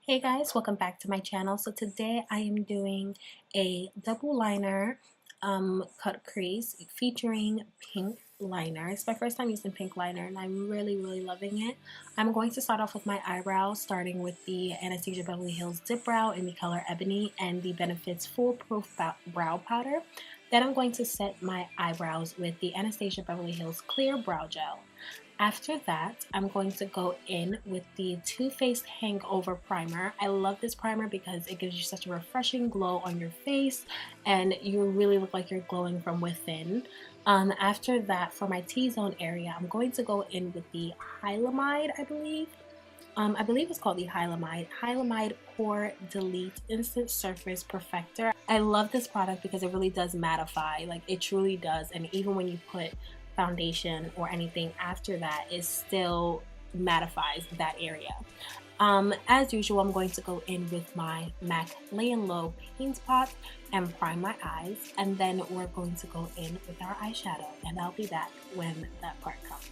Hey guys, welcome back to my channel. So today I am doing a double liner cut crease featuring pink liner. It's my first time using pink liner and I'm really loving it. I'm going to start off with my eyebrows, starting with the Anastasia Beverly Hills Dip Brow in the color Ebony and the Benefits Foolproof Brow Powder. Then I'm going to set my eyebrows with the Anastasia Beverly Hills Clear Brow Gel. After that, I'm going to go in with the Too Faced Hangover Primer. I love this primer because it gives you such a refreshing glow on your face and you really look like you're glowing from within. After that, for my T-zone area, I'm going to go in with the Hylamide, I believe. I believe it's called the Hylamide Pore Delete Instant Surface Perfector. I love this product because it really does mattify, like it truly does, and even when you put foundation or anything after that, it still mattifies that area. As usual, I'm going to go in with my MAC Lay and Low Paint Pot and prime my eyes, and then we're going to go in with our eyeshadow, and I'll be back when that part comes.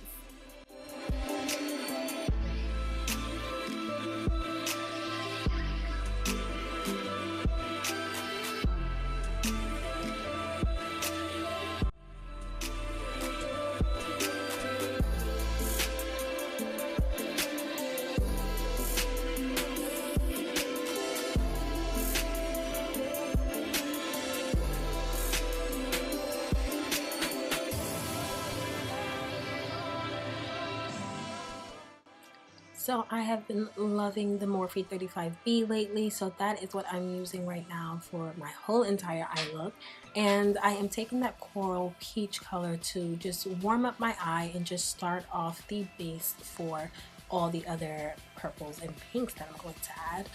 So I have been loving the Morphe 35B lately, so that is what I'm using right now for my whole entire eye look. And I am taking that coral peach color to just warm up my eye and just start off the base for all the other purples and pinks that I'm going to add.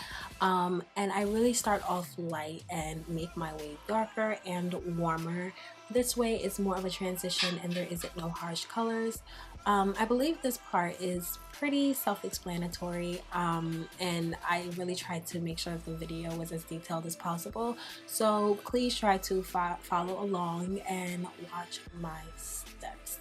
And I really start off light and make my way darker and warmer. This way it's more of a transition and there isn't no harsh colors. I believe this part is pretty self-explanatory, and I really tried to make sure the video was as detailed as possible, so please try to follow along and watch my steps.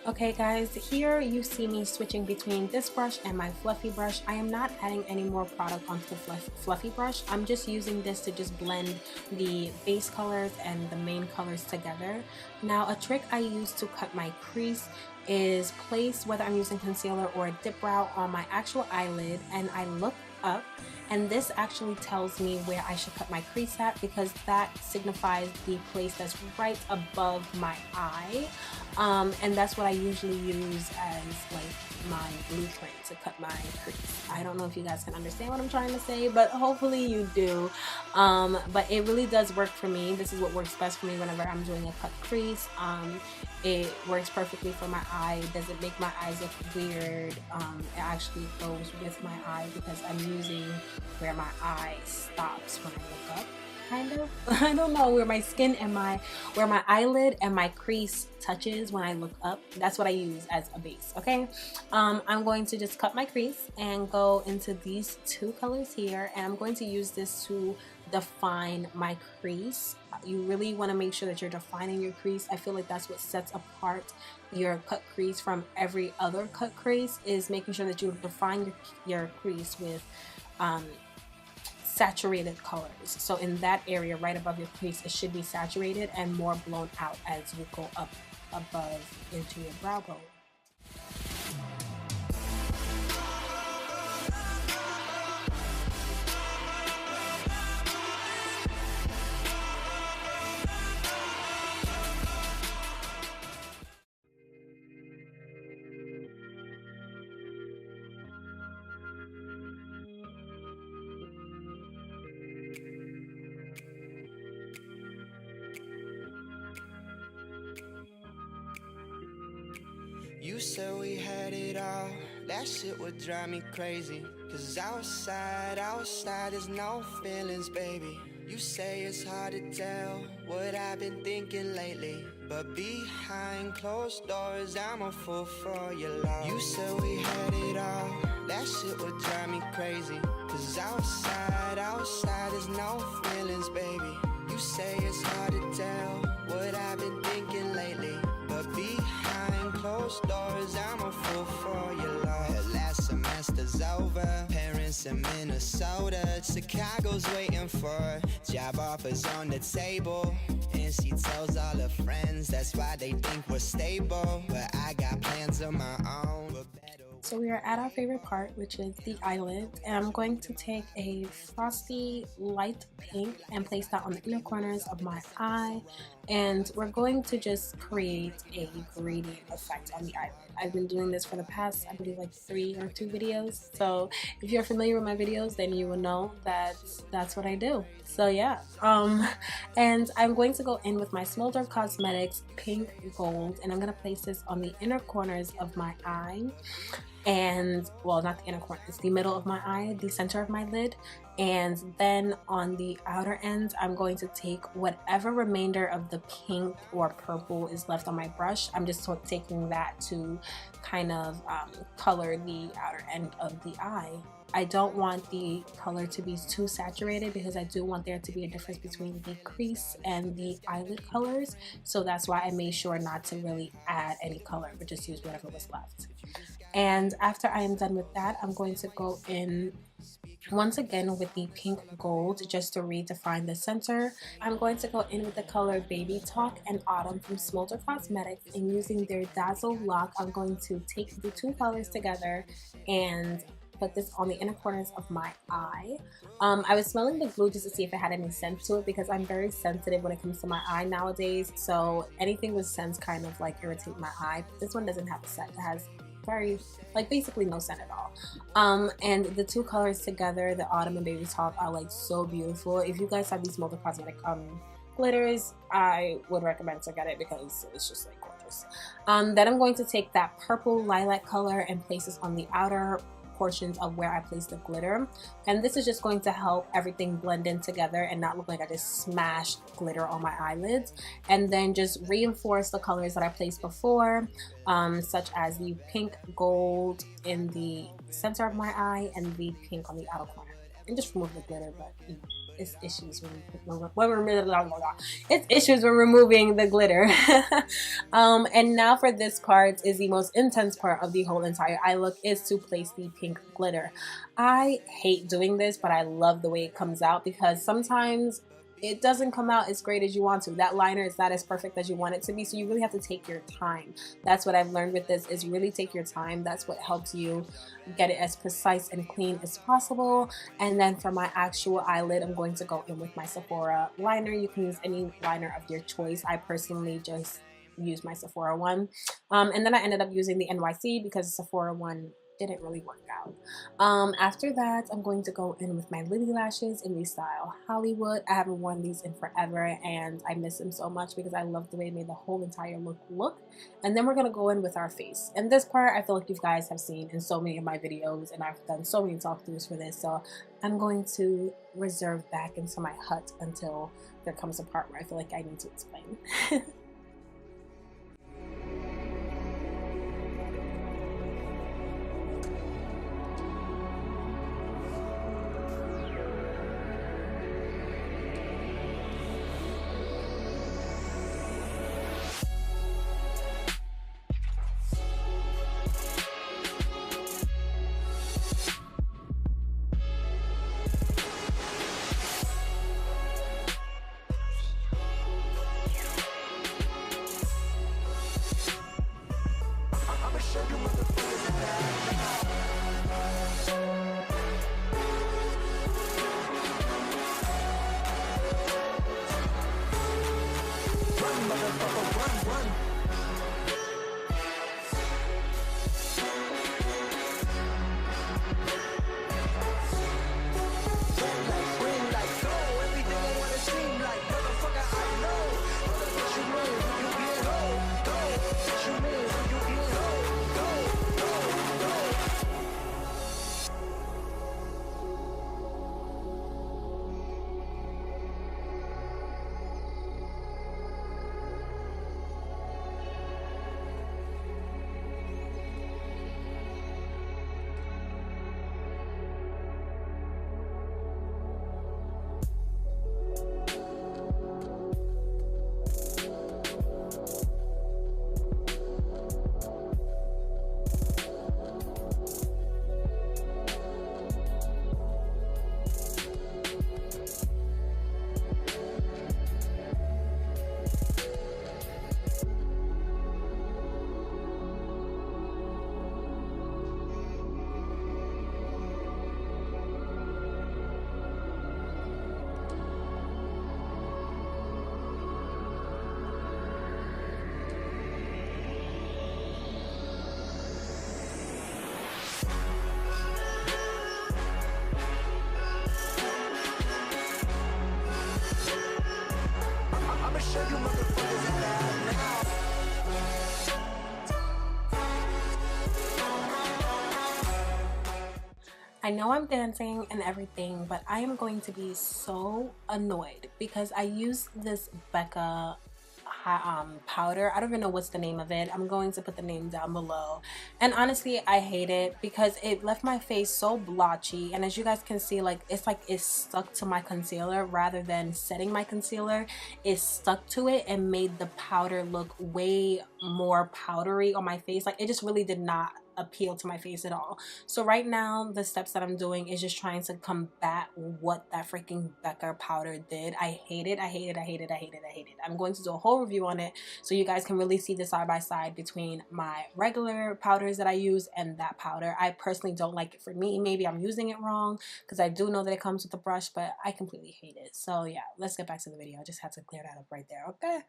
Okay guys, here you see me switching between this brush and my fluffy brush. I am not adding any more product onto the fluffy brush. I'm just using this to just blend the base colors and the main colors together. Now a trick I use to cut my crease is place, whether I'm using concealer or a dip brow, on my actual eyelid, and I look up, and this actually tells me where I should cut my crease at because that signifies the place that's right above my eye. And that's what I usually use as like my blueprint to cut my crease. I don't know if you guys can understand what I'm trying to say, but hopefully you do. But it really does work for me. This is what works best for me whenever I'm doing a cut crease. It works perfectly for my eye. It doesn't make my eyes look weird. It actually goes with my eye because I'm using where my eye stops when I look up, kind of. I don't know, where my skin and where my eyelid and my crease touches when I look up. That's what I use as a base, okay? I'm going to just cut my crease and go into these two colors here, and I'm going to use this to define my crease. You really want to make sure that you're defining your crease. I feel like that's what sets apart your cut crease from every other cut crease, is making sure that you define your crease with saturated colors. So in that area right above your crease, it should be saturated and more blown out as you go up above into your brow bone. You said we had it all, that shit would drive me crazy. Cause outside there's no feelings, baby. You say it's hard to tell what I've been thinking lately, but behind closed doors, I'm a fool for your love. You said we had it all, that shit would drive me crazy. Cause outside there's no feelings, baby. You say it's hard to tell what I've been thinking lately, but behind closed doors, I'm a fool for your love. Last semester's over, parents in Minnesota, Chicago's waiting for job offers on the table, and she tells all her friends that's why they think we're stable, but I got plans of my own. So we are at our favorite part, which is the eyelid, and I'm going to take a frosty light pink and place that on the inner corners of my eye, and we're going to just create a gradient effect on the eyelid. I've been doing this for the past, I believe, like 3 or 2 videos, so if you're familiar with my videos, then you will know that that's what I do. So yeah, and I'm going to go in with my Smolder Cosmetics Pink Gold, and I'm going to place this on the inner corners of my eye, and well, not the inner corner, it's the middle of my eye, the center of my lid, and then on the outer end I'm going to take whatever remainder of the pink or purple is left on my brush. I'm just taking that to kind of color the outer end of the eye. I don't want the color to be too saturated because I do want there to be a difference between the crease and the eyelid colors, so that's why I made sure not to really add any color but just use whatever was left. And after I am done with that, I'm going to go in once again with the pink gold just to redefine the center. I'm going to go in with the color Baby Talk and Autumn from Smolder Cosmetics, and using their Dazzle Lock, I'm going to take the 2 colors together and put this on the inner corners of my eye. I was smelling the glue just to see if it had any scent to it because I'm very sensitive when it comes to my eye nowadays, so anything with scents kind of like irritate my eye. But this one doesn't have a scent. It has very, like, basically no scent at all. And the 2 colors together, the Autumn and Baby Talk, are like so beautiful. If you guys have these Smolder Cosmetic glitters, I would recommend to get it because it's just like gorgeous. Then I'm going to take that purple lilac color and place this on the outer portions of where I place the glitter, and this is just going to help everything blend in together and not look like I just smashed glitter on my eyelids, and then just reinforce the colors that I placed before, such as the pink gold in the center of my eye and the pink on the outer corner, and just remove the glitter. But you know, it's issues when removing the glitter. And now for this part is the most intense part of the whole entire eye look, is to place the pink glitter. I hate doing this, but I love the way it comes out because sometimes it doesn't come out as great as you want to. That liner is not as perfect as you want it to be, so you really have to take your time. That's what I've learned with this, is really take your time. That's what helps you get it as precise and clean as possible. And then for my actual eyelid, I'm going to go in with my Sephora liner. You can use any liner of your choice. I personally just use my Sephora one. And then I ended up using the NYC because the Sephora one didn't really work out. After that, I'm going to go in with my Lily lashes in the style Hollywood. I haven't worn these in forever and I miss them so much because I love the way it made the whole entire look. And then we're going to go in with our face. And this part I feel like you guys have seen in so many of my videos, and I've done so many talk-throughs for this, so I'm going to reserve back into my hut until there comes a part where I feel like I need to explain. I know I'm dancing and everything, but I am going to be so annoyed because I use this Becca powder. I don't even know what's the name of it. I'm going to put the name down below. And honestly, I hate it because it left my face so blotchy. And as you guys can see, like it's stuck to my concealer rather than setting my concealer. It stuck to it and made the powder look way more powdery on my face. Like it just really did not appeal to my face at all. So right now the steps that I'm doing is just trying to combat what that freaking Becca powder did. I hate it. I hate it. I hate it. I hate it. I hate it. I'm going to do a whole review on it so you guys can really see the side by side between my regular powders that I use and that powder. I personally don't like it for me. Maybe I'm using it wrong because I do know that it comes with a brush, but I completely hate it. So yeah, let's get back to the video. I just had to clear that up right there. Okay.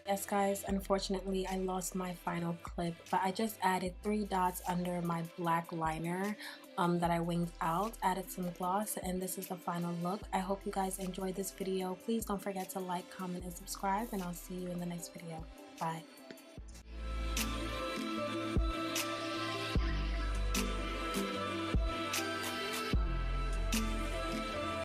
Yes guys, unfortunately I lost my final clip, but I just added 3 dots under my black liner that I winged out, added some gloss, and this is the final look. I hope you guys enjoyed this video. Please don't forget to like, comment, and subscribe, and I'll see you in the next video. Bye.